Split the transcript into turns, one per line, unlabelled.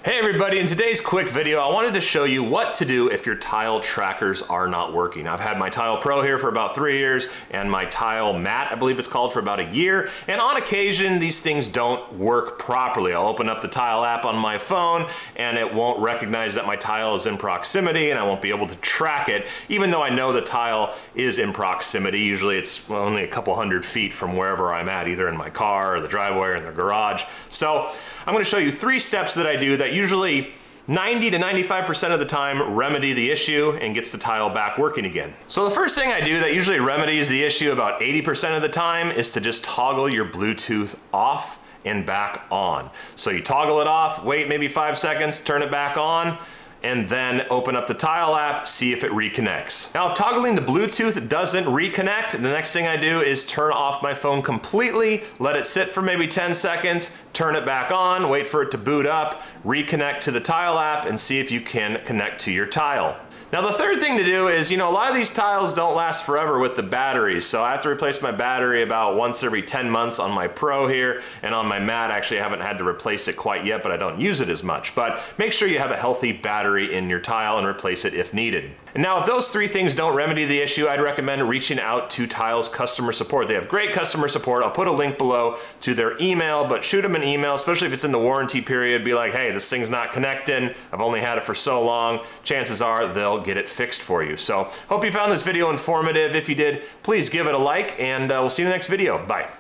Hey everybody, in today's quick video, I wanted to show you what to do if your tile trackers are not working. I've had my Tile Pro here for about 3 years and my Tile Mat, I believe it's called, for about a year. And on occasion, these things don't work properly. I'll open up the Tile app on my phone and it won't recognize that my tile is in proximity and I won't be able to track it, even though I know the tile is in proximity. Usually it's only a couple hundred feet from wherever I'm at, either in my car or the driveway or in the garage. So I'm going to show you 3 steps that I do that usually 90 to 95% of the time remedy the issue and gets the tile back working again. So the first thing I do that usually remedies the issue about 80% of the time is to just toggle your Bluetooth off and back on. So you toggle it off, wait maybe 5 seconds, turn it back on, and then open up the Tile app, see if it reconnects. Now, if toggling the Bluetooth doesn't reconnect, the next thing I do is turn off my phone completely, let it sit for maybe 10 seconds, turn it back on, wait for it to boot up, reconnect to the Tile app, and see if you can connect to your tile. Now the third thing to do is, a lot of these tiles don't last forever with the batteries, so I have to replace my battery about once every 10 months on my Pro here, and on my Mat, actually I haven't had to replace it quite yet, but I don't use it as much. But make sure you have a healthy battery in your tile and replace it if needed. And now if those 3 things don't remedy the issue, I'd recommend reaching out to Tile's customer support. They have great customer support. I'll put a link below to their email, but shoot them an email, especially if it's in the warranty period. Be like, hey, this thing's not connecting. I've only had it for so long. Chances are they'll get it fixed for you. So hope you found this video informative. If you did, please give it a like, and we'll see you in the next video. Bye.